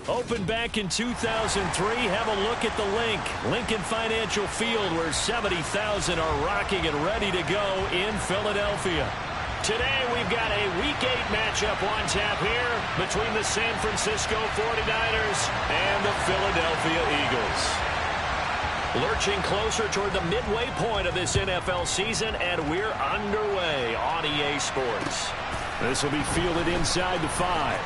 Opened back in 2003, have a look at the Link. Lincoln Financial Field, where 70,000 are rocking and ready to go in Philadelphia. Today we've got a Week 8 matchup on tap here between the San Francisco 49ers and the Philadelphia Eagles. Lurching closer toward the midway point of this NFL season, and we're underway on EA Sports. This will be fielded inside the 5.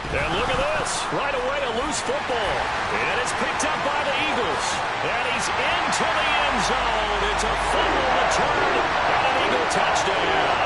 And look at this. Right away, a loose football. And it's picked up by the Eagles. And he's into the end zone. It's a fumble return and an Eagle touchdown.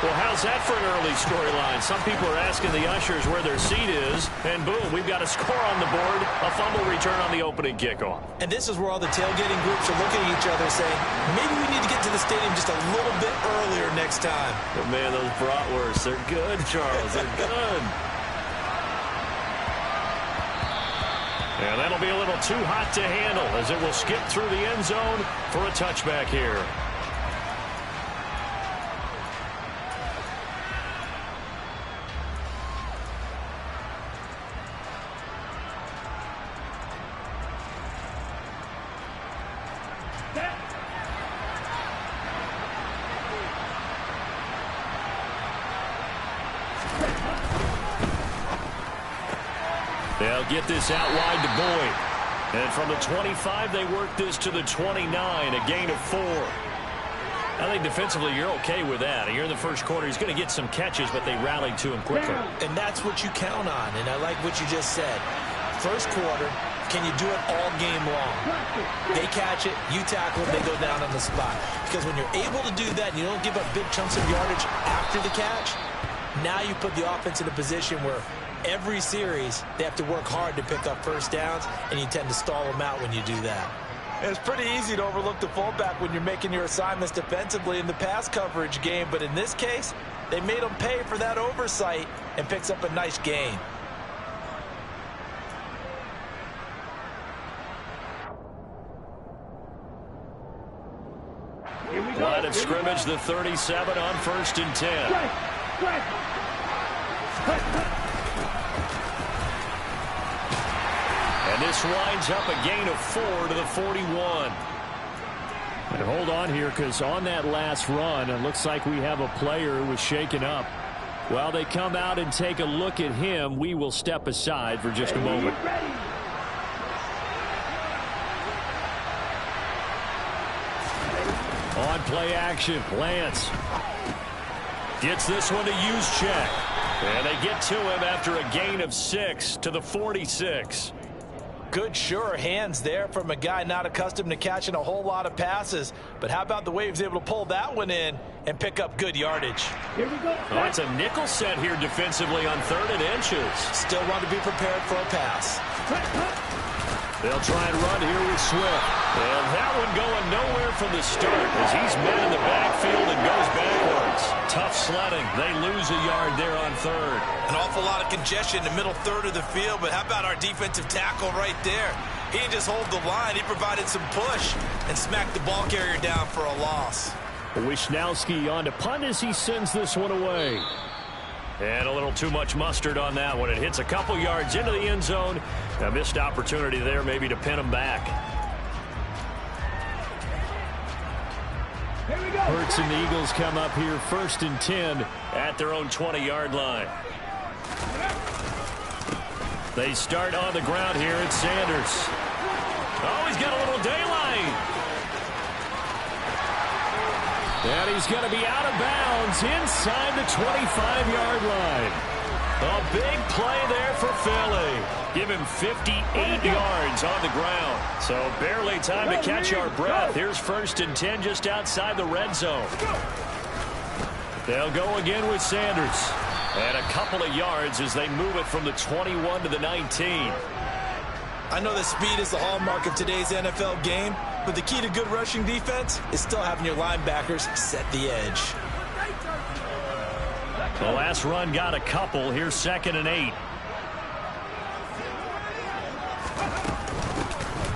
Well, how's that for an early storyline? Some people are asking the ushers where their seat is. And boom, we've got a score on the board. A fumble return on the opening kickoff. And this is where all the tailgating groups are looking at each other saying, maybe we need to get to the stadium just a little bit earlier next time. But man, those bratwursts, they're good, Charles. They're good. And that'll be a little too hot to handle as it will skip through the end zone for a touchback here. They'll get this out wide to Boyd. And from the 25, they work this to the 29, a gain of 4. I think defensively you're okay with that. Here in the first quarter, he's going to get some catches, but they rallied to him quickly. And that's what you count on, and I like what you just said. First quarter, can you do it all game long? They catch it, you tackle it, they go down on the spot. Because when you're able to do that and you don't give up big chunks of yardage after the catch, now you put the offense in a position where every series, they have to work hard to pick up first downs, and you tend to stall them out when you do that. It's pretty easy to overlook the fullback when you're making your assignments defensively in the pass coverage game, but in this case, they made him pay for that oversight and picks up a nice gain. Line of scrimmage, the 37 on 1st and 10. And this winds up a gain of 4 to the 41. And hold on here, because on that last run, it looks like we have a player who was shaken up. While they come out and take a look at him, we will step aside for just a moment. On play action, Lance gets this one to Juszczyk. And they get to him after a gain of 6 to the 46. Good, sure hands there from a guy not accustomed to catching a whole lot of passes. But how about the way he was able to pull that one in and pick up good yardage? Here we go. Oh, it's a nickel set here defensively on 3rd and inches. Still want to be prepared for a pass. They'll try and run here with Swift. And that one going nowhere from the start as he's met in the backfield and goes backwards. Tough sledding. They lose a yard there on 3rd. An awful lot of congestion in the middle 3rd of the field, but how about our defensive tackle right there? He didn't just hold the line. He provided some push and smacked the ball carrier down for a loss. Wisnowski on to punt as he sends this one away. And a little too much mustard on that one. It hits a couple yards into the end zone. A missed opportunity there maybe to pin him back. Hurts and the Eagles come up here 1st and 10 at their own 20-yard line. They start on the ground here at Sanders. Oh, he's got a little daylight. And he's going to be out of bounds inside the 25-yard line. A big play there for Philly. Give him 58 yards on the ground. So barely time to catch our breath. Here's 1st and 10 just outside the red zone. They'll go again with Sanders. And a couple of yards as they move it from the 21 to the 19. I know that speed is the hallmark of today's NFL game, but the key to good rushing defense is still having your linebackers set the edge. The last run got a couple. Here's 2nd and 8.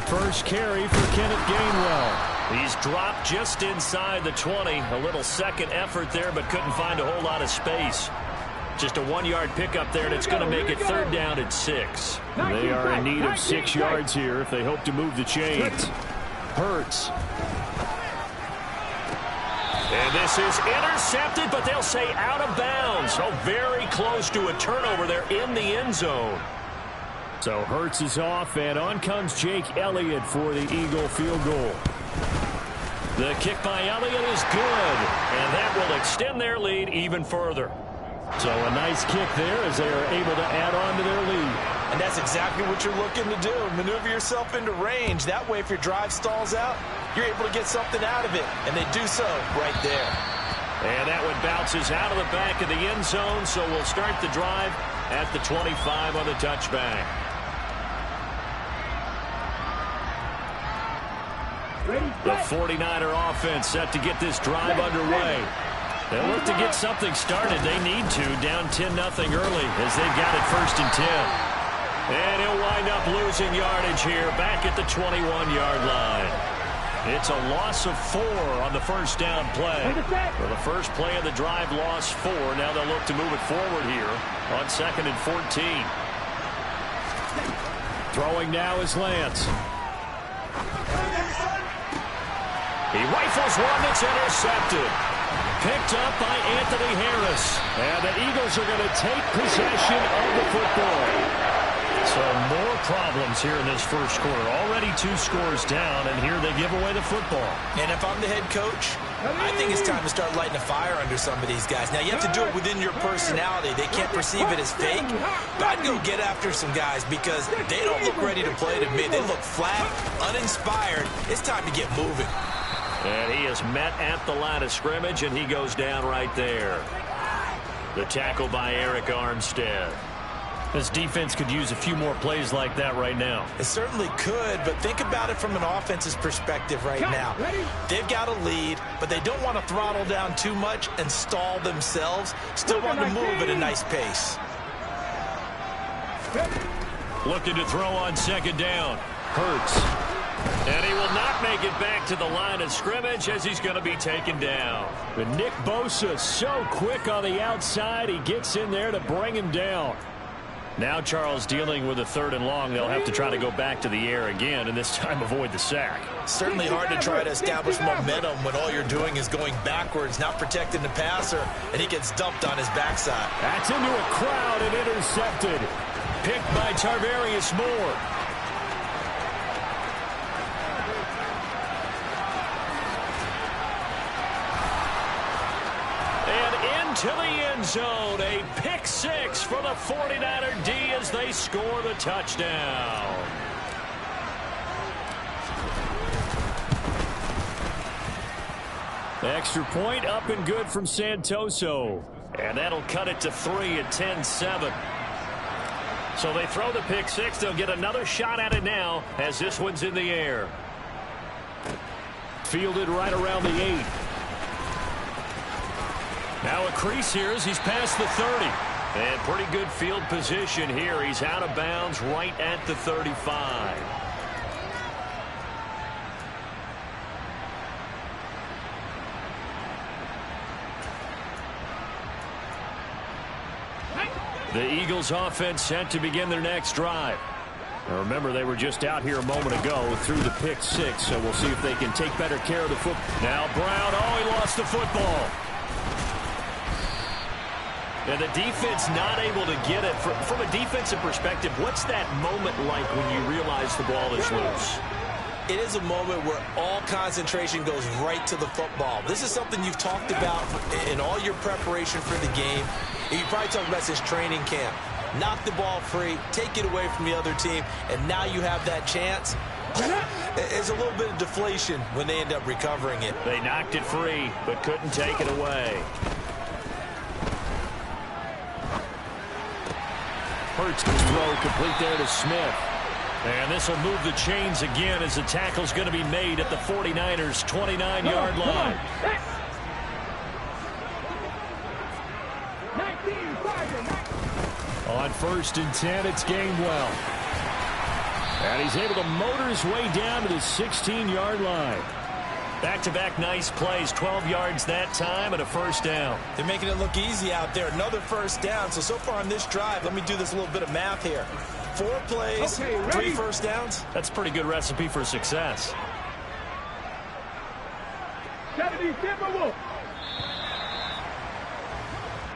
First carry for Kenneth Gainwell. He's dropped just inside the 20. A little second effort there, but couldn't find a whole lot of space. Just a 1-yard pickup there, and it's going to make it 3rd down and 6. They are in need of 6 yards here if they hope to move the chains. Hurts. And this is intercepted, but they'll say out of bounds. So very close to a turnover there in the end zone. So Hurts is off, and on comes Jake Elliott for the Eagle field goal. The kick by Elliott is good, and that will extend their lead even further. So a nice kick there as they are able to add on to their lead. And that's exactly what you're looking to do. Maneuver yourself into range. That way, if your drive stalls out, you're able to get something out of it. And they do so right there. And that one bounces out of the back of the end zone, so we'll start the drive at the 25 on the touchback. The 49er offense set to get this drive underway. They'll look to get something started. They need to, down 10-0 early as they've got it 1st and 10. And he'll wind up losing yardage here back at the 21-yard line. It's a loss of 4 on the first down play. For the first play of the drive, lost 4. Now they'll look to move it forward here on 2nd and 14. Throwing now is Lance. He rifles one that's intercepted. Picked up by Anthony Harris. And the Eagles are going to take possession of the football. So more problems here in this first quarter. Already 2 scores down, and here they give away the football. And if I'm the head coach, I think it's time to start lighting a fire under some of these guys. Now, you have to do it within your personality. They can't perceive it as fake. But I'd go get after some guys because they don't look ready to play to me. They look flat, uninspired. It's time to get moving. And he is met at the line of scrimmage, and he goes down right there. The tackle by Eric Armstead. This defense could use a few more plays like that right now. It certainly could, but think about it from an offense's perspective right now. They've got a lead, but they don't want to throttle down too much and stall themselves. Still want to move at a nice pace. Looking to throw on 2nd down. Hurts. And he will not make it back to the line of scrimmage as he's going to be taken down. But Nick Bosa so quick on the outside, he gets in there to bring him down. Now Charles dealing with a 3rd and long. They'll have to try to go back to the air again, and this time avoid the sack. Certainly hard to try to establish momentum when all you're doing is going backwards, not protecting the passer, and he gets dumped on his backside. That's into a crowd and intercepted. Picked by Tarvarius Moore. To the end zone, a pick 6 for the 49er D as they score the touchdown. The extra point up and good from Santoso. And that'll cut it to 3 at 10-7. So they throw the pick 6. They'll get another shot at it now as this one's in the air. Fielded right around the 8. Now a crease here as he's past the 30. And pretty good field position here. He's out of bounds right at the 35. The Eagles offense set to begin their next drive. Now remember, they were just out here a moment ago through the pick 6, so we'll see if they can take better care of the football. Now Brown, he lost the football. And the defense not able to get it. From a defensive perspective, what's that moment like when you realize the ball is loose? It is a moment where all concentration goes right to the football. This is something you've talked about in all your preparation for the game. You probably talked about this training camp. Knock the ball free, take it away from the other team, and now you have that chance. It's a little bit of deflation when they end up recovering it. They knocked it free, but couldn't take it away. Hurts throw complete there to Smith. And this will move the chains again as the tackle's going to be made at the 49ers' 29-yard line. On 1st and 10, it's Gainwell. And he's able to motor his way down to the 16-yard line. Back-to-back nice plays, 12 yards that time and a first down. They're making it look easy out there. Another first down. So far on this drive, let me do this little bit of math here. 4 plays, 3 first downs. That's a pretty good recipe for success.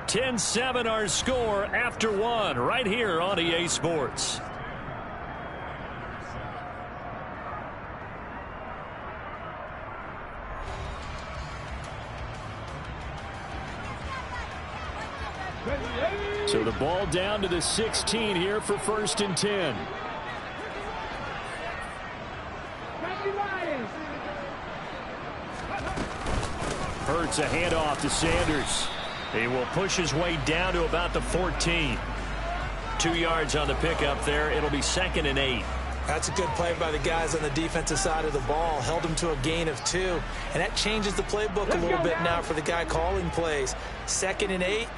10-7 our score after 1 right here on EA Sports. So the ball down to the 16 here for 1st and 10. Hurts a handoff to Sanders. He will push his way down to about the 14. 2 yards on the pickup there. It'll be 2nd and 8. That's a good play by the guys on the defensive side of the ball. Held him to a gain of 2. And that changes the playbook a little bit now for the guy calling plays. 2nd and 8.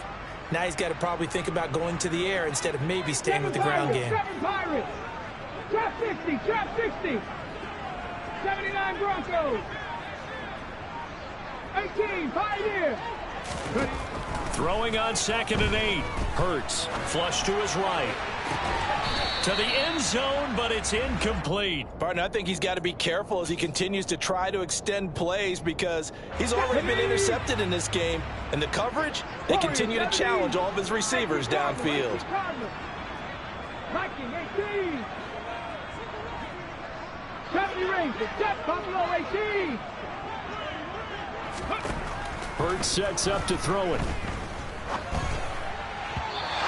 Now he's got to probably think about going to the air instead of maybe staying with the ground game. Trap 60, trap 60. 79 Broncos. 18, Pioneer. Throwing on 2nd and 8. Hurts, flush to his right. To the end zone, but it's incomplete. Barton, I think he's got to be careful as he continues to try to extend plays because he's already been intercepted in this game. And the coverage, they continue to challenge all of his receivers downfield. Viking 18. 70 Rangers, Jet Buffalo 18. Hurts sets up to throw it.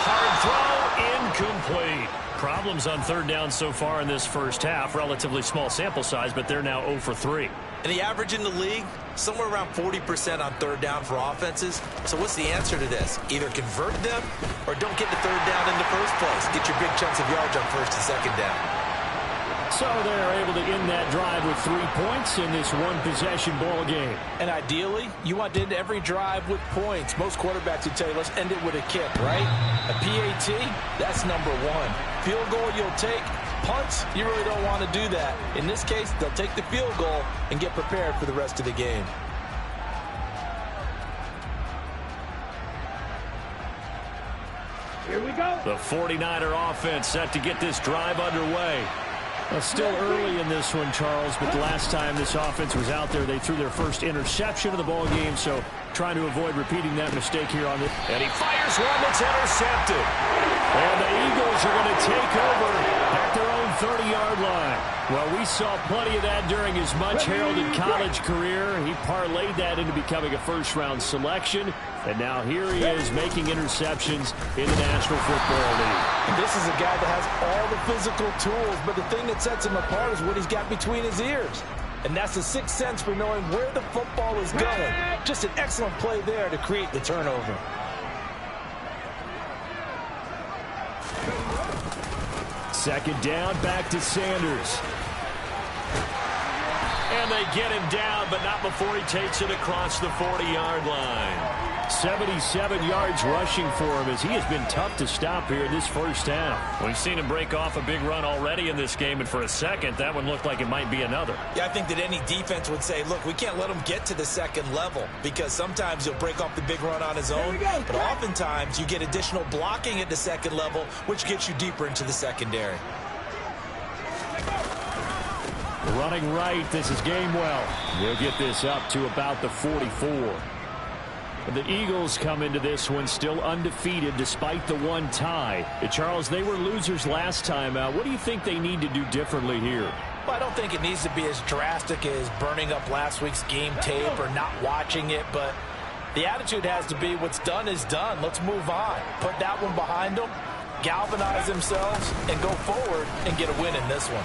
Hard throw, incomplete. Problems on 3rd down so far in this first half. Relatively small sample size, but they're now 0 for 3. And the average in the league, somewhere around 40% on 3rd down for offenses. So what's the answer to this? Either convert them or don't get the 3rd down in the first place. Get your big chunks of yards on 1st and 2nd down. So they're able to end that drive with 3 points in this one-possession ball game. And ideally, you want to end every drive with points. Most quarterbacks would tell you, let's end it with a kick, right? A PAT, that's number 1. Field goal you'll take. Punts, you really don't want to do that. In this case, they'll take the field goal and get prepared for the rest of the game. Here we go. The 49er offense set to get this drive underway. Well, still early in this one, Charles, but the last time this offense was out there, they threw their first interception of the ball game, so trying to avoid repeating that mistake here on this. And he fires one that's intercepted. And the Eagles are going to take over at their own 30-yard line. Well, we saw plenty of that during his much-heralded college career. He parlayed that into becoming a first-round selection. And now here he is making interceptions in the National Football League. And this is a guy that has all the physical tools, but the thing that sets him apart is what he's got between his ears. And that's the sixth sense for knowing where the football is going. Just an excellent play there to create the turnover. Second down, back to Sanders. And they get him down, but not before he takes it across the 40-yard line. 77 yards rushing for him as he has been tough to stop here in this first half. We've seen him break off a big run already in this game, and for a second, that one looked like it might be another. Yeah, I think that any defense would say, look, we can't let him get to the second level because sometimes he'll break off the big run on his own, but oftentimes you get additional blocking at the second level, which gets you deeper into the secondary. Running right, this is Gainwell. We'll get this up to about the 44. The Eagles come into this one still undefeated despite the one tie. Charles, they were losers last time out. What do you think they need to do differently here? Well, I don't think it needs to be as drastic as burning up last week's game tape or not watching it, but the attitude has to be what's done is done. Let's move on. Put that one behind them, galvanize themselves, and go forward and get a win in this one.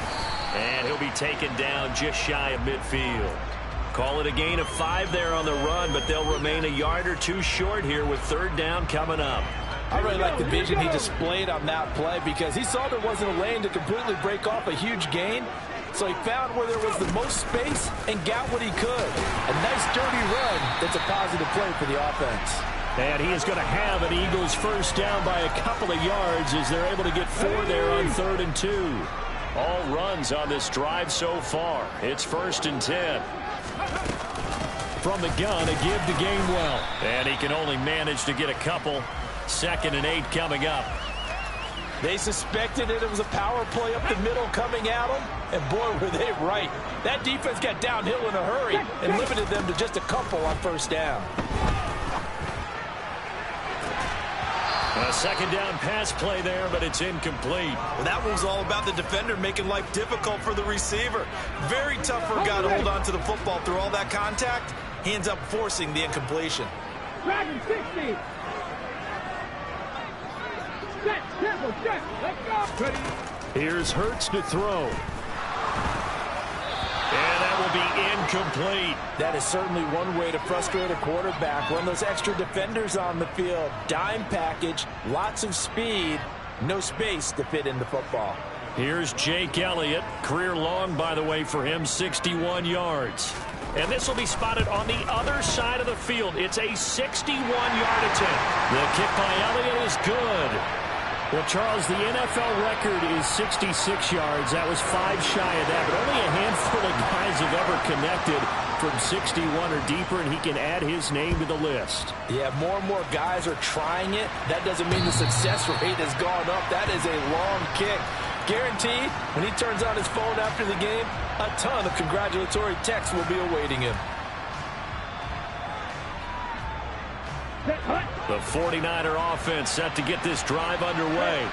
And he'll be taken down just shy of midfield. Call it a gain of 5 there on the run, but they'll remain a yard or two short here with third down coming up. I really like the vision he displayed on that play because he saw there wasn't a lane to completely break off a huge gain. So he found where there was the most space and got what he could. A nice dirty run that's a positive play for the offense. And he is going to have an Eagles first down by a couple of yards as they're able to get 4 there on 3rd and 2. All runs on this drive so far. It's 1st and 10. From the gun, a give to Gainwell. And he can only manage to get a couple. 2nd and 8 coming up. They suspected that it was a power play up the middle coming at them, and boy, were they right. That defense got downhill in a hurry and limited them to just a couple on 1st down. A 2nd down pass play there, but it's incomplete. Well, that one was all about the defender making life difficult for the receiver. Very tough for a guy to hold on to the football through all that contact. He ends up forcing the incompletion. Dragon 60. Set, tempo, set, let's go. Ready. Here's Hurts to throw. And that will be incomplete. That is certainly one way to frustrate a quarterback. Run those extra defenders on the field. Dime package, lots of speed, no space to fit in the football. Here's Jake Elliott. Career long, by the way, for him, 61 yards. And this will be spotted on the other side of the field. It's a 61-yard attempt. The kick by Elliott is good. Well, Charles, the NFL record is 66 yards. That was 5 shy of that, but only a handful of guys have ever connected from 61 or deeper, and he can add his name to the list. Yeah, more and more guys are trying it. That doesn't mean the success rate has gone up. That is a long kick. Guaranteed, when he turns on his phone after the game, a ton of congratulatory texts will be awaiting him. The 49er offense set to get this drive underway.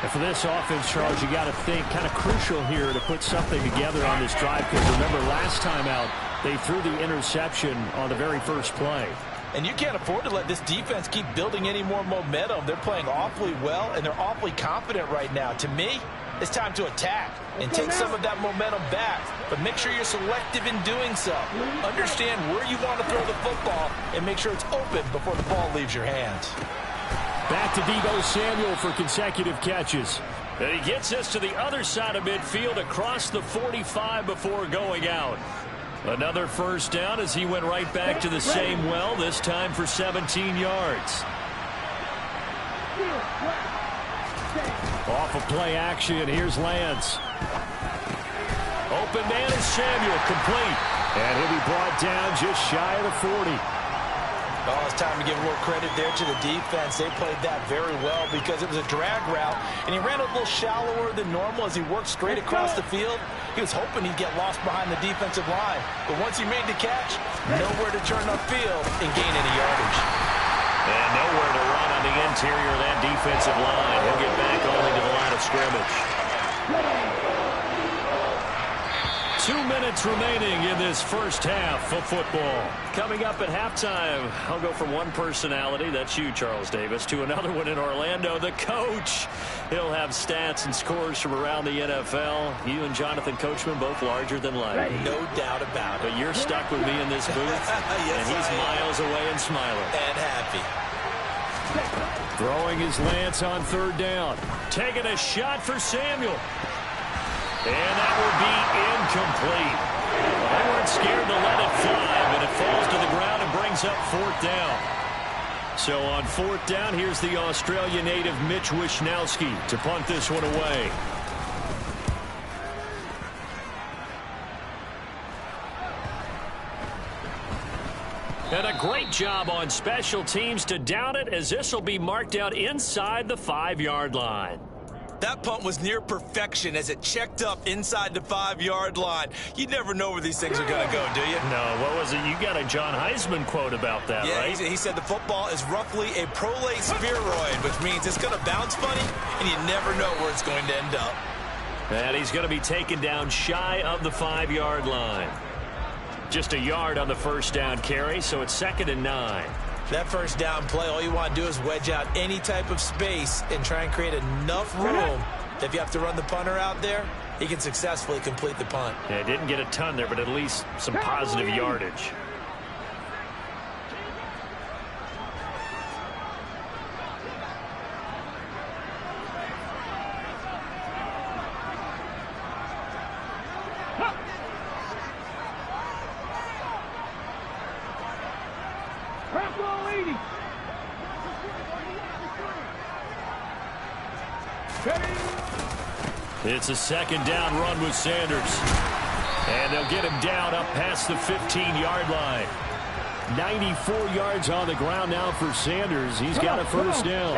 And for this offense, Charles, you got to think kind of crucial here to put something together on this drive, because remember last time out, they threw the interception on the very first play. And you can't afford to let this defense keep building any more momentum. They're playing awfully well, and they're awfully confident right now. To me, it's time to attack and take some of that momentum back. But make sure you're selective in doing so. Understand where you want to throw the football and make sure it's open before the ball leaves your hands. Back to Deebo Samuel for consecutive catches. And he gets us to the other side of midfield across the 45 before going out. Another 1st down as he went right back to the same well, this time for 17 yards. Off of play action, here's Lance. Open man is Samuel, complete. And he'll be brought down just shy of the 40. Oh, it's time to give more credit there to the defense. They played that very well because it was a drag route, and he ran a little shallower than normal as he worked straight across the field. He was hoping he'd get lost behind the defensive line. But once he made the catch, nowhere to turn upfield and gain any yardage. And nowhere to run on the interior of that defensive line. He'll get back only to the line of scrimmage. 2 minutes remaining in this first half of football. Coming up at halftime, I'll go from one personality, that's you, Charles Davis, to another one in Orlando, the coach. He'll have stats and scores from around the NFL. You and Jonathan Coachman both larger than life. No doubt about it. But you're stuck with me in this booth, yes, and he's miles away and smiling. And happy. Throwing his Lance on 3rd down. Taking a shot for Samuel. And that will be incomplete. They weren't scared to let it fly, but it falls to the ground and brings up 4th down. So on 4th down, here's the Australia native Mitch Wishnowsky to punt this one away. And a great job on special teams to down it, as this will be marked out inside the 5-yard line. That punt was near perfection as it checked up inside the 5-yard line. You never know where these things are going to go, do you? No, what was it? You got a John Heisman quote about that, right? Yeah, he said the football is roughly a prolate spheroid, which means it's going to bounce funny, and you never know where it's going to end up. And he's going to be taken down shy of the 5-yard line. Just a yard on the 1st down carry, so it's 2nd and 9. That 1st down play, all you want to do is wedge out any type of space and try and create enough room that if you have to run the punter out there, he can successfully complete the punt. Yeah, didn't get a ton there, but at least some positive yardage. It's a 2nd down run with Sanders. And they'll get him down up past the 15-yard line. 94 yards on the ground now for Sanders. He's got a first down.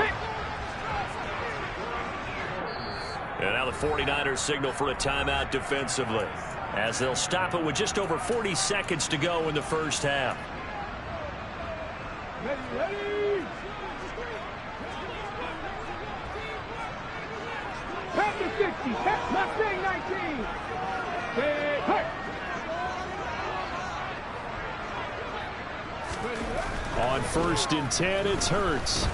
And now the 49ers signal for a timeout defensively, as they'll stop it with just over 40 seconds to go in the first half. Ready. Packers 60. Mustang 19. On 1st and 10, it's Hurts.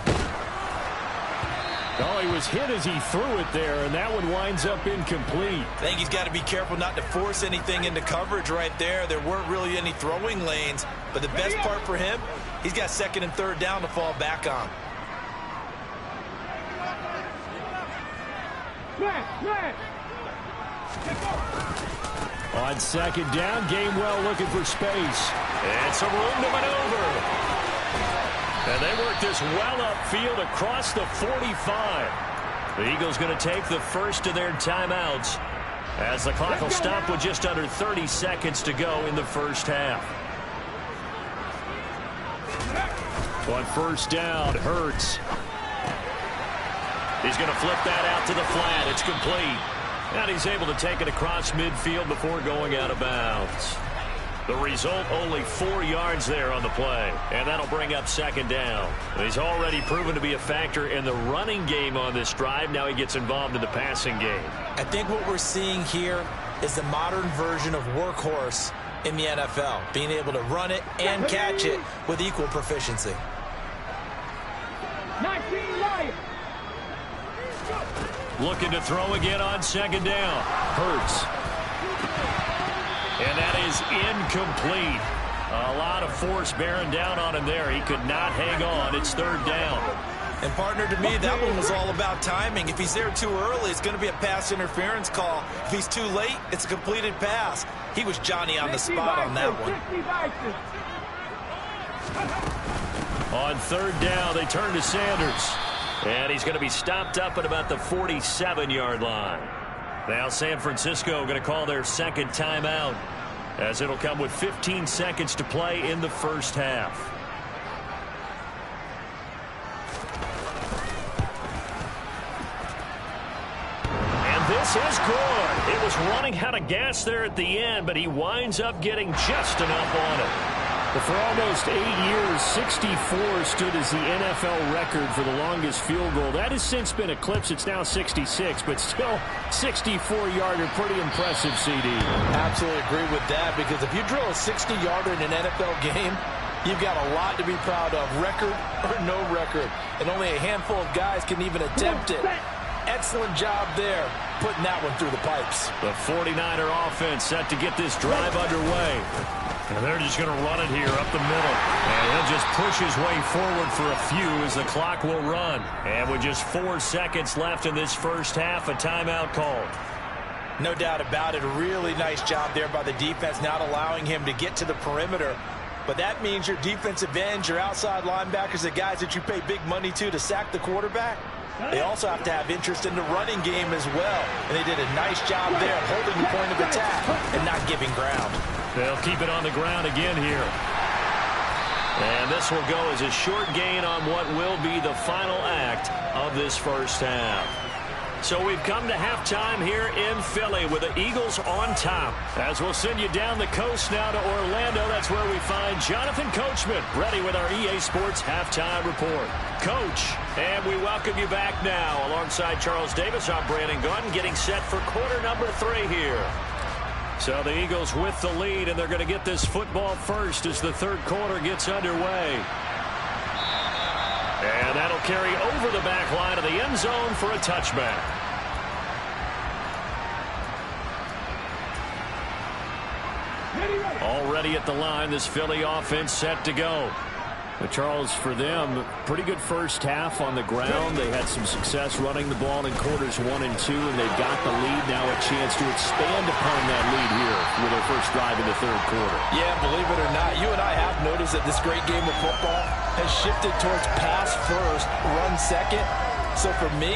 Oh, he was hit as he threw it there, and that one winds up incomplete. I think he's got to be careful not to force anything into coverage right there. There weren't really any throwing lanes, but the best part for him, he's got 2nd and 3rd down to fall back on. On 2nd down, Gainwell looking for space. And some room to maneuver. And they work this well upfield across the 45. The Eagles going to take the first of their timeouts, as the clock will stop with just under 30 seconds to go in the first half. On 1st down, Hurts. He's going to flip that out to the flat. It's complete. And he's able to take it across midfield before going out of bounds. The result, only 4 yards there on the play. And that'll bring up 2nd down. He's already proven to be a factor in the running game on this drive. Now he gets involved in the passing game. I think what we're seeing here is the modern version of workhorse in the NFL, being able to run it and catch it with equal proficiency. 19 Lions. Looking to throw again on 2nd down. Hurts. And that is incomplete. A lot of force bearing down on him there. He could not hang on. It's 3rd down. And, partner, to me, that one was all about timing. If he's there too early, it's going to be a pass interference call. If he's too late, it's a completed pass. He was Johnny on the spot on that one. On 3rd down, they turn to Sanders. And he's going to be stopped up at about the 47-yard line. Now San Francisco going to call their 2nd timeout, as it'll come with 15 seconds to play in the first half. And this is good. It was running out of gas there at the end, but he winds up getting just enough on it. But for almost 8 years, 64 stood as the NFL record for the longest field goal. That has since been eclipsed. It's now 66, but still 64-yarder. Pretty impressive, CD. Absolutely agree with that, because if you drill a 60-yarder in an NFL game, you've got a lot to be proud of, record or no record. And only a handful of guys can even attempt it. Excellent job there, putting that one through the pipes. The 49er offense set to get this drive underway. And they're just going to run it here up the middle. And he'll just push his way forward for a few as the clock will run. And with just 4 seconds left in this first half, a timeout called. No doubt about it. A really nice job there by the defense, not allowing him to get to the perimeter. But that means your defensive ends, your outside linebackers, the guys that you pay big money to sack the quarterback, they also have to have interest in the running game as well. And they did a nice job there of holding the point of attack and not giving ground. They'll keep it on the ground again here. And this will go as a short gain on what will be the final act of this first half. So we've come to halftime here in Philly with the Eagles on top. As we'll send you down the coast now to Orlando, that's where we find Jonathan Coachman ready with our EA Sports Halftime Report. Coach, and we welcome you back now. Alongside Charles Davis, I'm Brandon Gunn, getting set for quarter number 3 here. So the Eagles with the lead, and they're going to get this football first as the third quarter gets underway. And that'll carry over the back line of the end zone for a touchback. Already at the line, this Philly offense set to go. But Charles, for them, pretty good first half on the ground. They had some success running the ball in quarters 1 and 2, and they've got the lead now, a chance to expand upon that lead here with their first drive in the third quarter. Yeah, believe it or not, you and I have noticed that this great game of football has shifted towards pass first, run second. So for me,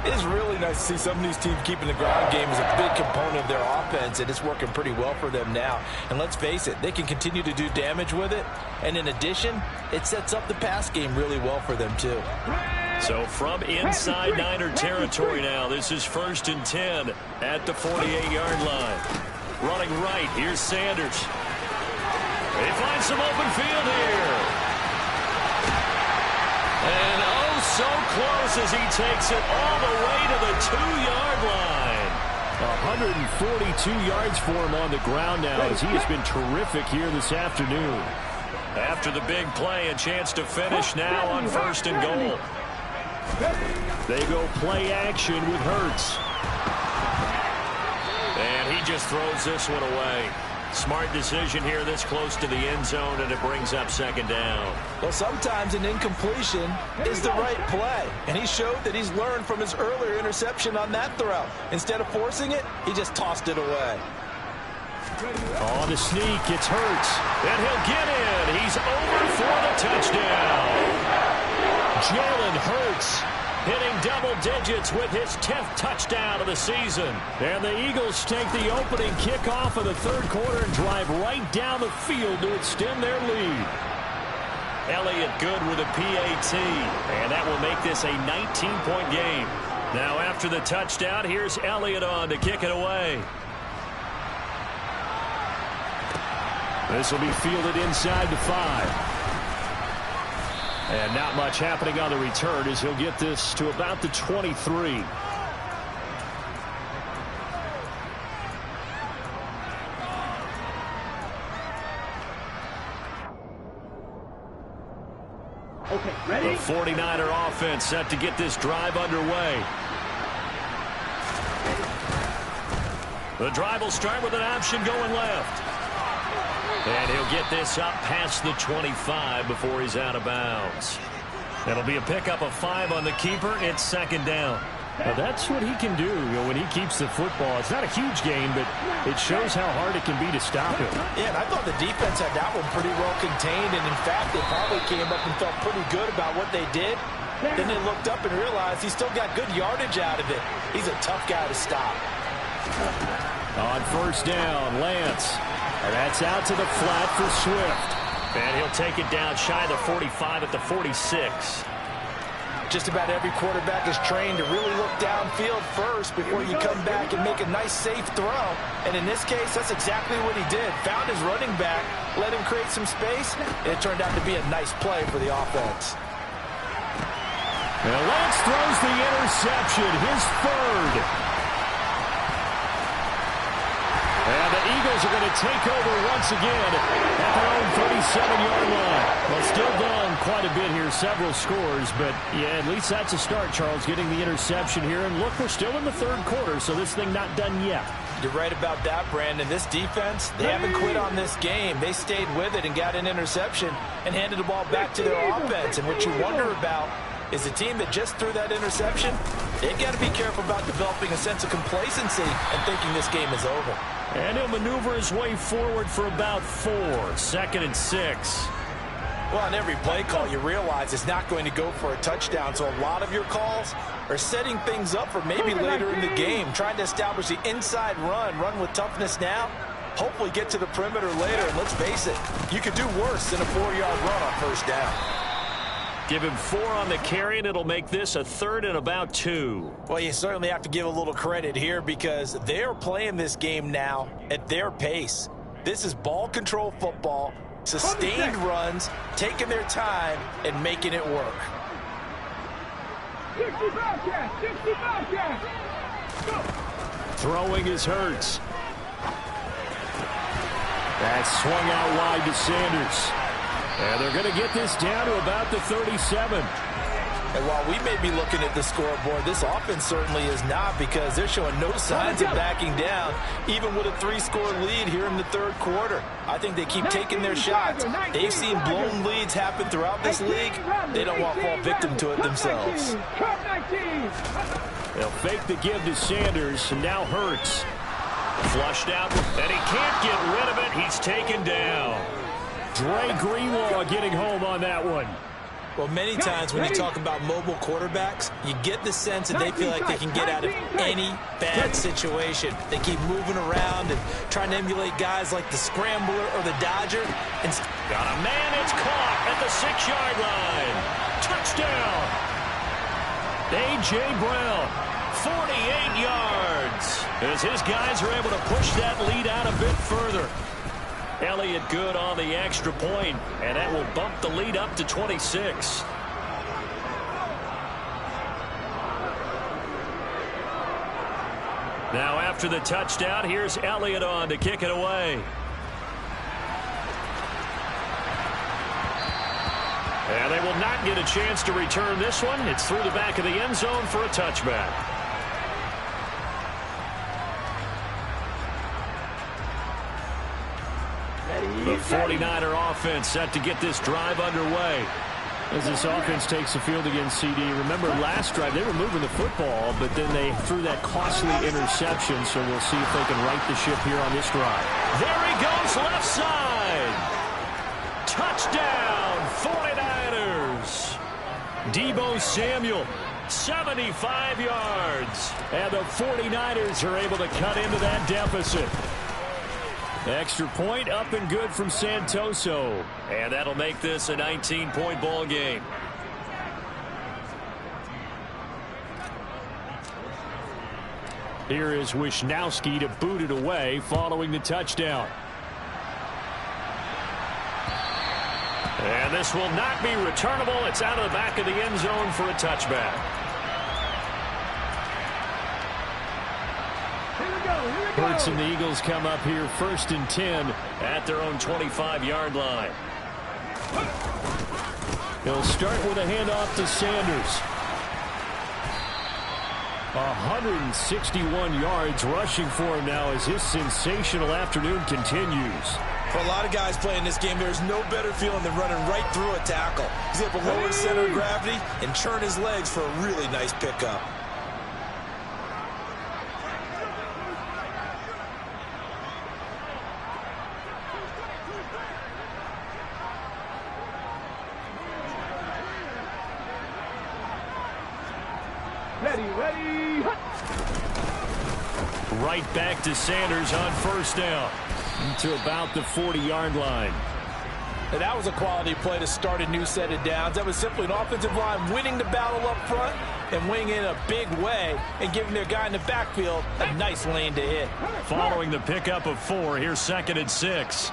It's really nice to see some of these teams keeping the ground game as a big component of their offense, and it's working pretty well for them now. And let's face it, they can continue to do damage with it. And in addition, it sets up the pass game really well for them too. So from inside Niner territory now, this is 1st and 10 at the 48-yard line. Running right, here's Sanders. They find some open field here. And oh, so close as he takes it all the way to the 2-yard line. 142 yards for him on the ground now as he has been terrific here this afternoon. After the big play, a chance to finish now on 1st and goal. They go play action with Hurts. And he just throws this one away. Smart decision here this close to the end zone, and it brings up 2nd down. Well, sometimes an incompletion is the right play, and he showed that he's learned from his earlier interception on that throw. Instead of forcing it, he just tossed it away. On the sneak, it's Hurts. And he'll get in. He's over for the touchdown. Jalen Hurts hitting double digits with his 10th touchdown of the season. And the Eagles take the opening kickoff of the 3rd quarter and drive right down the field to extend their lead. Elliott good with a PAT, and that will make this a 19-point game. Now after the touchdown, here's Elliott on to kick it away. This will be fielded inside the 5. And not much happening on the return as he'll get this to about the 23. Okay, ready? The 49er offense set to get this drive underway. The drive will start with an option going left. And he'll get this up past the 25 before he's out of bounds. It'll be a pickup of 5 on the keeper. It's 2nd down. Now that's what he can do when he keeps the football. It's not a huge gain, but it shows how hard it can be to stop him. Yeah, and I thought the defense had that one pretty well contained, and in fact, they probably came up and felt pretty good about what they did. Then they looked up and realized he still got good yardage out of it. He's a tough guy to stop. On 1st down, Lance. And that's out to the flat for Swift. And he'll take it down shy of the 45 at the 46. Just about every quarterback is trained to really look downfield first before you come back and make a nice, safe throw. And in this case, that's exactly what he did. Found his running back, let him create some space, and it turned out to be a nice play for the offense. And Lance throws the interception, his 3rd. And the Eagles are going to take over once again at their own 37-yard line. Well, still down quite a bit here, several scores, but yeah, at least that's a start, Charles, getting the interception here. And look, we're still in the 3rd quarter, so this thing not done yet. You're right about that, Brandon. This defense, they haven't quit on this game. They stayed with it and got an interception and handed the ball back to their offense. And what you wonder about is a team that just threw that interception, they've got to be careful about developing a sense of complacency and thinking this game is over. And he'll maneuver his way forward for about 4. 2nd and 6. Well, on every play call, you realize it's not going to go for a touchdown. So a lot of your calls are setting things up for maybe later in the game, trying to establish the inside run with toughness now, hopefully get to the perimeter later. And let's face it, you could do worse than a 4-yard run on 1st down. Give him 4 on the carry, and it'll make this a 3rd and about 2. Well, you certainly have to give a little credit here because they're playing this game now at their pace. This is ball control football, sustained runs, taking their time, and making it work. 60 Bobcats! 60 Bobcats! Go! Throwing is Hurts. That's swung out wide to Sanders. And they're going to get this down to about the 37. And while we may be looking at the scoreboard, this offense certainly is not because they're showing no signs of backing down, even with a 3-score lead here in the 3rd quarter. I think they keep taking their shots. They've seen blown leads happen throughout this league. They don't want to fall victim to it themselves. They'll fake the give to Sanders, and now Hurts. Flushed out, and he can't get rid of it. He's taken down. Dre Greenlaw getting home on that one. Well, many times when you talk about mobile quarterbacks, you get the sense that they feel like they can get out of any bad situation. They keep moving around and trying to emulate guys like the Scrambler or the Dodger. And got a man, it's caught at the 6-yard line. Touchdown. A.J. Brown, 48 yards. As his guys are able to push that lead out a bit further. Elliott good on the extra point, and that will bump the lead up to 26. Now after the touchdown, here's Elliott on to kick it away. And they will not get a chance to return this one. It's through the back of the end zone for a touchback. The 49er offense set to get this drive underway. As this offense takes the field against CD, remember last drive they were moving the football, but then they threw that costly interception, so we'll see if they can right the ship here on this drive. There he goes, left side. Touchdown, 49ers. Deebo Samuel, 75 yards. And the 49ers are able to cut into that deficit. Extra point up and good from Santoso. And that'll make this a 19-point ball game. Here is Wisnowski to boot it away following the touchdown. And this will not be returnable. It's out of the back of the end zone for a touchback. Hurts and the Eagles come up here 1st and 10 at their own 25-yard line. He'll start with a handoff to Sanders. 161 yards rushing for him now as his sensational afternoon continues. for a lot of guys playing this game, there's no better feeling than running right through a tackle. He's able to lower his center of gravity and churn his legs for a really nice pickup. Ready. Right back to Sanders on first down. To about the 40-yard line. And that was a quality play to start a new set of downs. That was simply an offensive line winning the battle up front and winning in a big way and giving their guy in the backfield a nice lane to hit. Following the pickup of 4, here's 2nd and 6.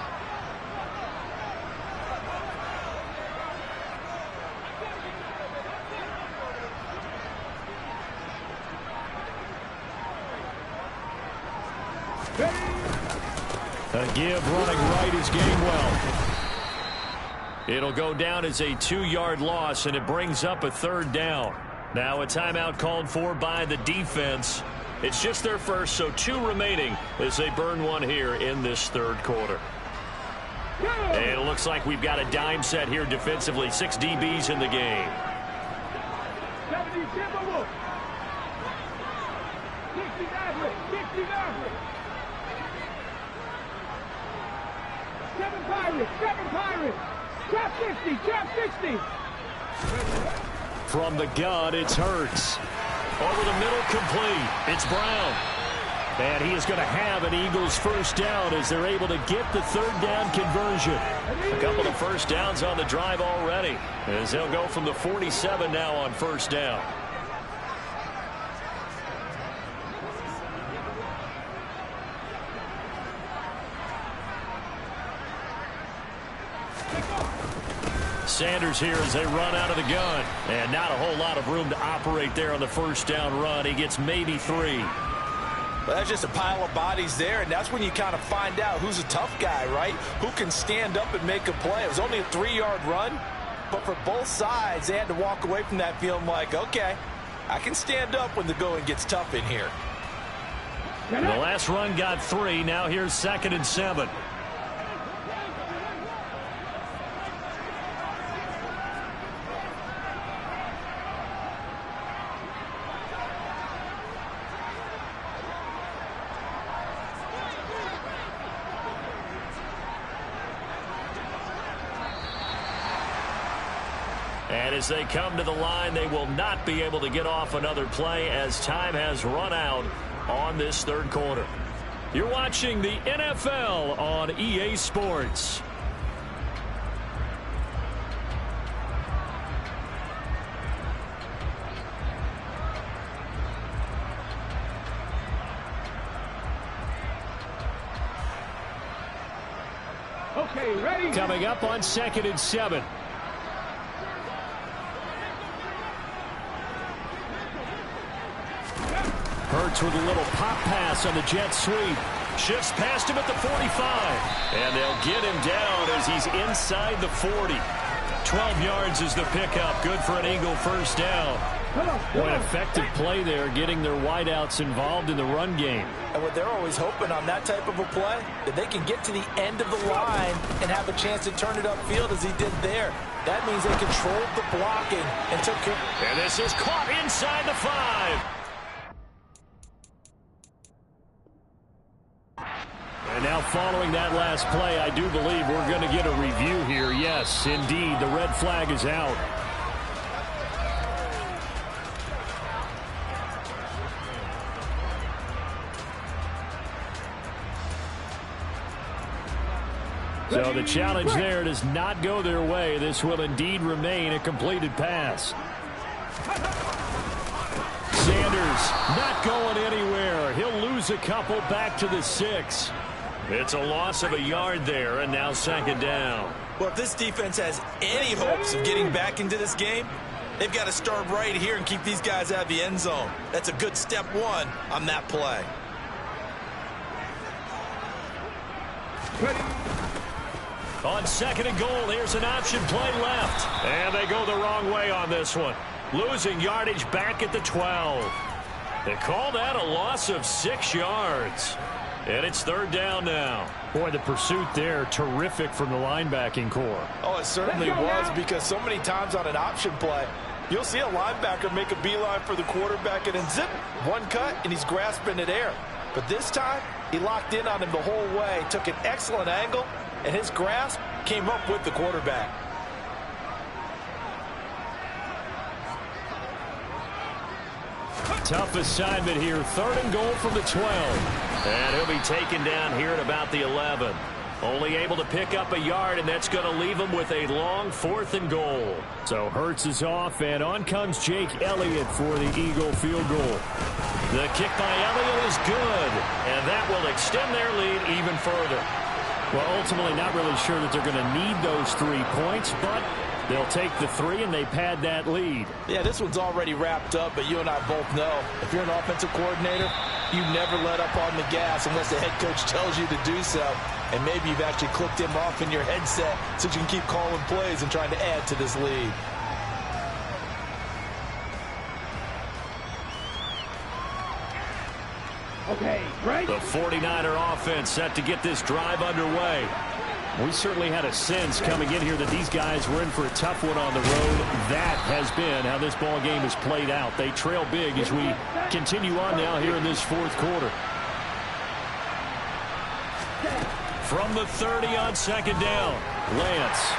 A give running right is Gainwell. It'll go down as a 2-yard loss, and it brings up a 3rd down. Now a timeout called for by the defense. It's just their first, so 2 remaining as they burn one here in this 3rd quarter. And it looks like we've got a dime set here defensively. 6 DBs in the game. 7 Pirates. Trap 60. From the gun, it's Hurts. Over the middle, complete. It's Brown. And he is going to have an Eagles first down as they're able to get the 3rd down conversion. A couple of first downs on the drive already, as they'll go from the 47 now on first down. Sanders here as they run out of the gun. And not a whole lot of room to operate there on the first down run. He gets maybe 3. Well, that's just a pile of bodies there, and that's when you kind of find out who's a tough guy, right? Who can stand up and make a play. It was only a 3-yard run, but for both sides, they had to walk away from that feeling like, okay, I can stand up when the going gets tough in here. The last run got 3. Now here's 2nd and 7. And as they come to the line, they will not be able to get off another play as time has run out on this third quarter. You're watching the NFL on EA Sports. Okay, ready? Coming up on 2nd and 7. Hurts with a little pop pass on the jet sweep. Shifts past him at the 45. And they'll get him down as he's inside the 40. 12 yards is the pickup. Good for an Eagle first down. What effective play there, getting their wideouts involved in the run game. And what they're always hoping on that type of a play, that they can get to the end of the line and have a chance to turn it upfield as he did there. That means they controlled the blocking and took care. And this is caught inside the 5. And now following that last play, I do believe we're going to get a review here. Yes, indeed, the red flag is out. So the challenge there does not go their way. This will indeed remain a completed pass. Sanders not going anywhere. He'll lose a couple back to the 6. It's a loss of a yard there, and now 2nd down. Well, if this defense has any hopes of getting back into this game, they've got to start right here and keep these guys out of the end zone. That's a good step 1 on that play. On 2nd and goal, here's an option play left. And they go the wrong way on this one. Losing yardage back at the 12. They call that a loss of 6 yards. And it's 3rd down now. Boy, the pursuit there, terrific from the linebacking core. Oh, it certainly was, because so many times on an option play, you'll see a linebacker make a beeline for the quarterback and then zip, one cut, and he's grasping at air. But this time, he locked in on him the whole way, took an excellent angle, and his grasp came up with the quarterback. Tough assignment here. 3rd and goal from the 12. And he'll be taken down here at about the 11. Only able to pick up a yard, and that's going to leave him with a long 4th and goal. So Hurts is off, and on comes Jake Elliott for the Eagle field goal. The kick by Elliott is good, and that will extend their lead even further. Well, ultimately not really sure that they're going to need those 3 points, but they'll take the 3 and they pad that lead. Yeah, this one's already wrapped up, but you and I both know if you're an offensive coordinator, you never let up on the gas unless the head coach tells you to do so. And maybe you've actually clicked him off in your headset so you can keep calling plays and trying to add to this lead. Okay, right? The 49er offense set to get this drive underway. We certainly had a sense coming in here that these guys were in for a tough one on the road. That has been how this ball game has played out. They trail big as we continue on now here in this 4th quarter. From the 30 on 2nd down, Lance.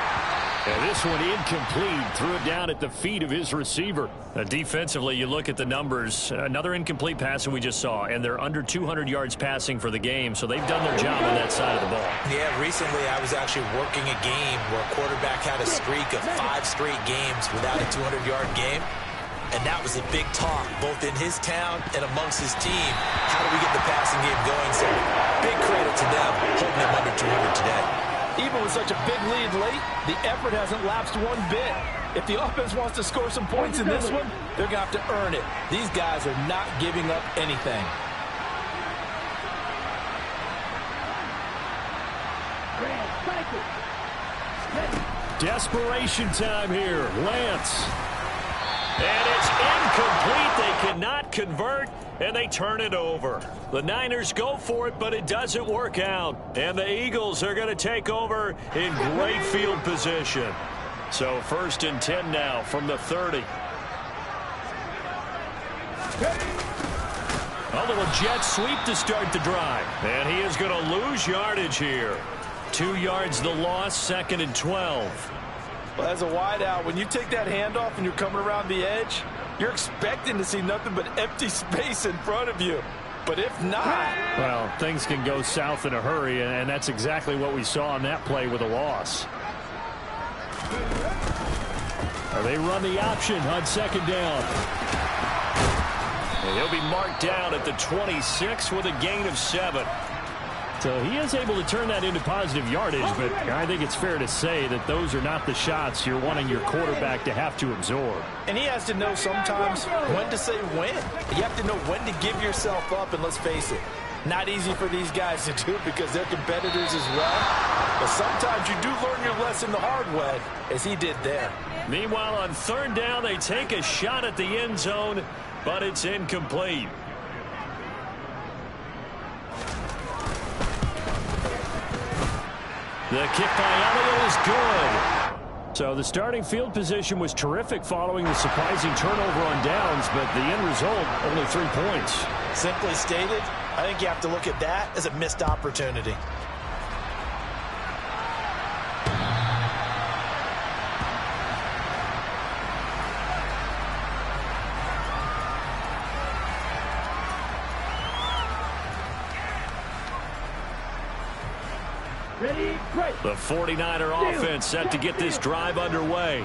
And this one incomplete. Threw it down at the feet of his receiver. Defensively, you look at the numbers. Another incomplete pass that we just saw, and they're under 200 yards passing for the game, so they've done their job on that side of the ball. Yeah, recently I was actually working a game where a quarterback had a streak of 5 straight games without a 200-yard game, and that was a big talk, both in his town and amongst his team. How do we get the passing game going? So big credit to them holding them under 200 today. Even with such a big lead late, the effort hasn't lapsed one bit. If the offense wants to score some points in this one, they're going to have to earn it. These guys are not giving up anything. Desperation time here. Lance. And it's incomplete. They cannot convert, and they turn it over. The Niners go for it, but it doesn't work out. And the Eagles are going to take over in great field position. So 1st and 10 now from the 30. A little jet sweep to start the drive. And he is going to lose yardage here. 2 yards the loss, 2nd and 12. Well, as a wideout, when you take that handoff and you're coming around the edge, you're expecting to see nothing but empty space in front of you. But if not... Well, things can go south in a hurry, and that's exactly what we saw on that play with a loss. They run the option on second down. And he'll be marked down at the 26 with a gain of 7. So he is able to turn that into positive yardage, but I think it's fair to say that those are not the shots you're wanting your quarterback to have to absorb. And he has to know sometimes when to say when. You have to know when to give yourself up, and let's face it, not easy for these guys to do because they're competitors as well. But sometimes you do learn your lesson the hard way, as he did there. Meanwhile, on third down, they take a shot at the end zone, but it's incomplete. The kick by Elliott is good. So the starting field position was terrific following the surprising turnover on downs, but the end result, only 3 points. Simply stated, I think you have to look at that as a missed opportunity. The 49er offense set to get this drive underway.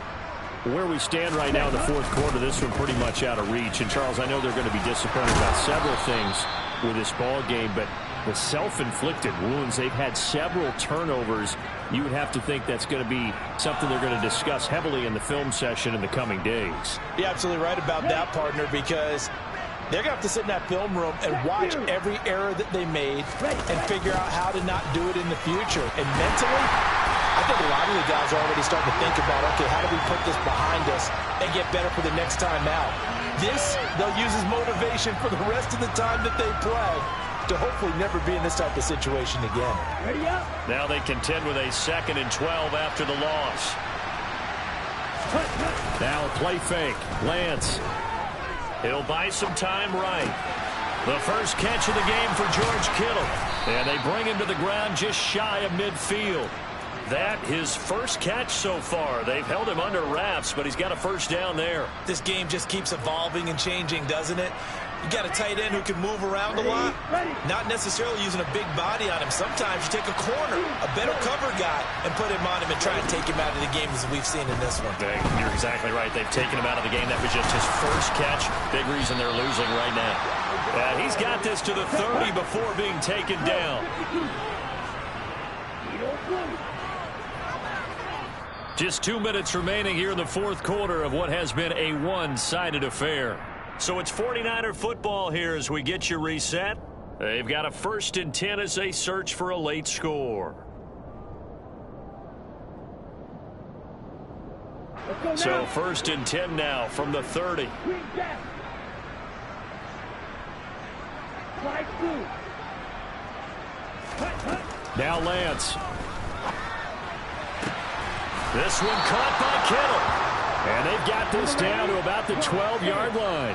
Where we stand right now in the fourth quarter, this one pretty much out of reach. And, Charles, I know they're going to be disappointed about several things with this ball game, but the self-inflicted wounds, they've had several turnovers. You would have to think that's going to be something they're going to discuss heavily in the film session in the coming days. You're absolutely right about that, partner, because they're going to have to sit in that film room and watch every error that they made and figure out how to not do it in the future. And mentally, I think a lot of the guys are already starting to think about, okay, how do we put this behind us and get better for the next time out? This, they'll use as motivation for the rest of the time that they play to hopefully never be in this type of situation again. Now they contend with a 2nd and 12 after the loss. Now a play fake. Lance. He'll buy some time right. The first catch of the game for George Kittle. And they bring him to the ground just shy of midfield. That his first catch so far. They've held him under wraps, but he's got a first down there. This game just keeps evolving and changing, doesn't it? You got a tight end who can move around a lot, not necessarily using a big body on him. Sometimes you take a corner, a better cover guy, and put him on him and try and take him out of the game as we've seen in this one. You're exactly right. They've taken him out of the game. That was just his first catch. Big reason they're losing right now. He's got this to the 30 before being taken down. Just 2 minutes remaining here in the fourth quarter of what has been a one-sided affair. So it's 49er football here as we get you reset. They've got a 1st and 10 as they search for a late score. So 1st and 10 now from the 30. Now Lance. This one caught by Kittle. And they've got this down to about the 12-yard line.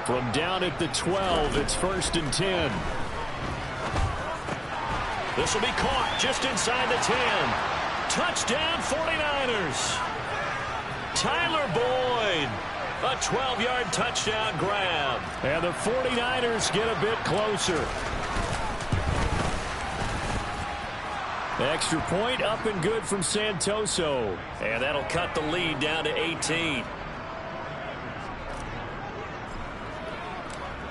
From down at the 12, it's 1st and 10. This will be caught just inside the 10. Touchdown 49ers. Tyler Boyd. A 12-yard touchdown grab. And the 49ers get a bit closer. Extra point up and good from Santoso. And that'll cut the lead down to 18.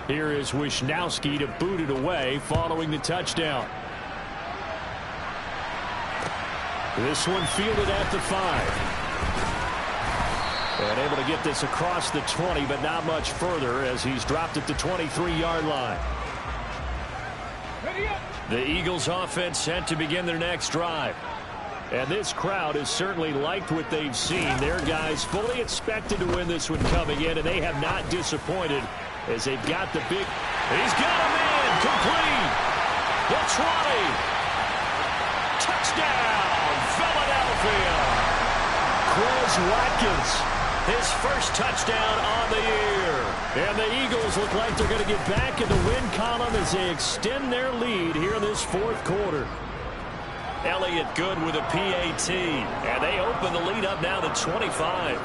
Here is Wisnowski to boot it away following the touchdown. This one fielded at the 5. And able to get this across the 20, but not much further as he's dropped at the 23-yard line. The Eagles offense set to begin their next drive. And this crowd has certainly liked what they've seen. Their guys fully expected to win this one coming in, and they have not disappointed as they've got the big... He's got a man complete. The 20. Touchdown, Philadelphia. Quez Watkins. His first touchdown on the year. And the Eagles look like they're going to get back in the win column as they extend their lead here in this fourth quarter. Elliott good with a PAT. And they open the lead up now to 25.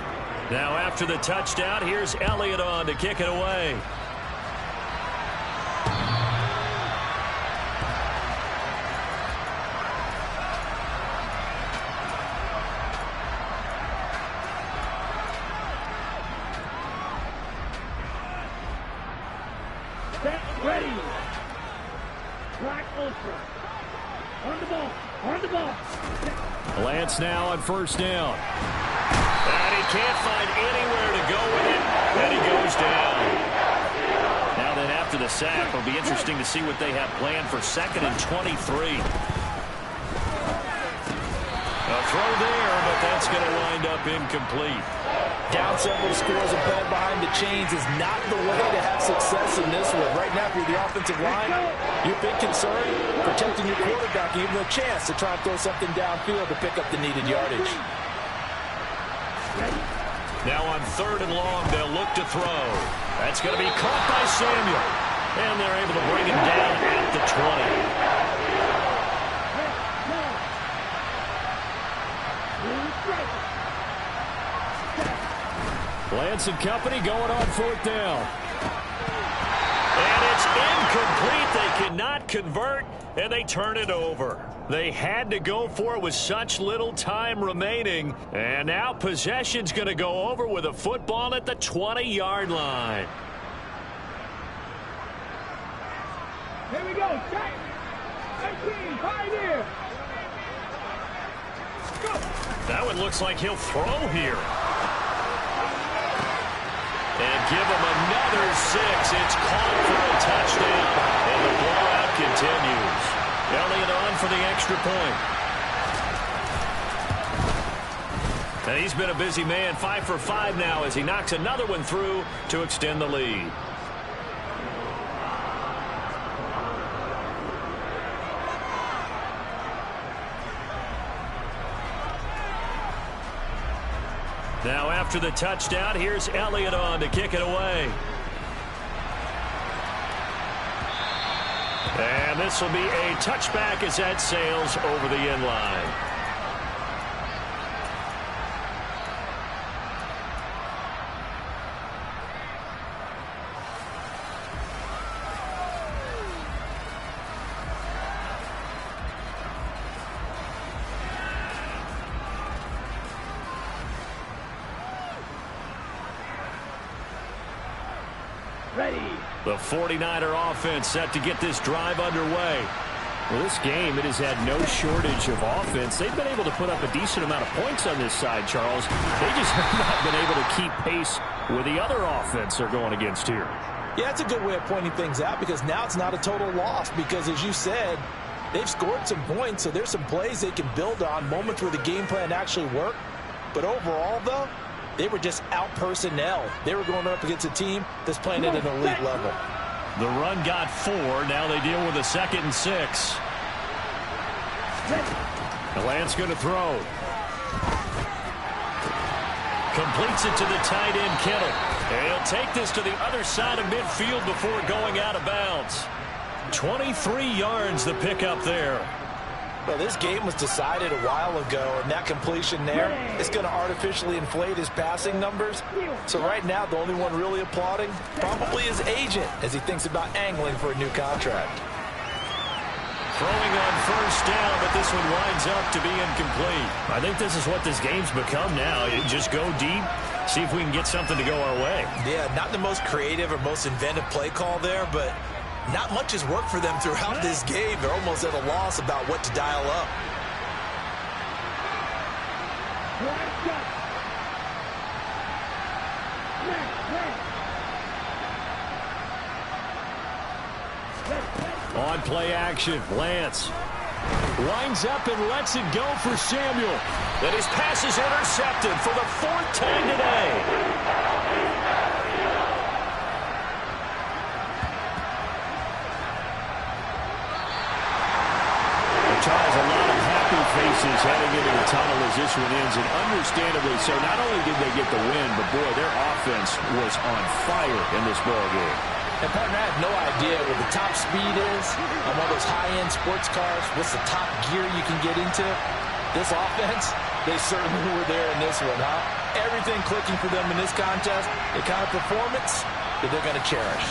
Now after the touchdown, here's Elliott on to kick it away. Ready. Black Ultra. On the ball. On the ball. Lance now on first down. And he can't find anywhere to go with it. And he goes down. Now then after the sack, it'll be interesting to see what they have planned for 2nd and 23. A throw there, but that's going to wind up incomplete. Down several scores and playing behind the chains is not the way to have success in this one. Right now, if you're the offensive line, your big concern, protecting your quarterback, giving him a chance to try and throw something downfield to pick up the needed yardage. Now on 3rd and long, they'll look to throw. That's going to be caught by Samuel. And they're able to bring him down at the 20. Lance and company going on 4th down. And it's incomplete. They cannot convert, and they turn it over. They had to go for it with such little time remaining. And now possession's going to go over with a football at the 20-yard line. Here we go. Check. 18. Pioneer. Go. That one looks like he'll throw here. And give him another 6. It's caught for a touchdown. And the blowout continues. Elliott on for the extra point. And he's been a busy man. 5 for 5 now as he knocks another one through to extend the lead. Now after the touchdown, here's Elliott on to kick it away. And this will be a touchback as that sails over the end line. The 49er offense set to get this drive underway. Well, this game, it has had no shortage of offense. They've been able to put up a decent amount of points on this side, Charles. They just have not been able to keep pace with the other offense they're going against here. Yeah, it's a good way of pointing things out because now it's not a total loss because, as you said, they've scored some points, so there's some plays they can build on, moments where the game plan actually worked. But overall, though, they were just out personnel. They were going up against a team that's playing at an elite level. The run got 4. Now they deal with a 2nd and 6. The Lance going to throw. Completes it to the tight end, Kittle. And he'll take this to the other side of midfield before going out of bounds. 23 yards the pickup there. Well, this game was decided a while ago, and that completion there is going to artificially inflate his passing numbers. So right now, the only one really applauding probably his agent as he thinks about angling for a new contract. Throwing on first down, but this one winds up to be incomplete. I think this is what this game's become now. You just go deep, see if we can get something to go our way. Yeah, not the most creative or most inventive play call there, but not much has worked for them throughout this game. They're almost at a loss about what to dial up. On play action, Lance winds up and lets it go for Samuel. And his pass is intercepted for the 4th time today. Charles, a lot of happy faces heading into the tunnel as this one ends, and understandably so. Not only did they get the win, but boy, their offense was on fire in this ball game. And, partner, I have no idea what the top speed is on one of those high-end sports cars. What's the top gear you can get into? This offense, they certainly were there in this one, huh? Everything clicking for them in this contest, the kind of performance that they're going to cherish.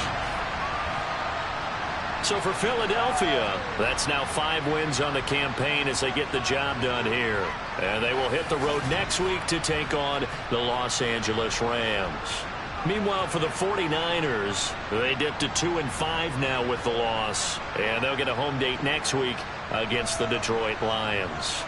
So for Philadelphia, that's now 5 wins on the campaign as they get the job done here. And they will hit the road next week to take on the Los Angeles Rams. Meanwhile, for the 49ers, they dipped to 2-5 now with the loss. And they'll get a home date next week against the Detroit Lions.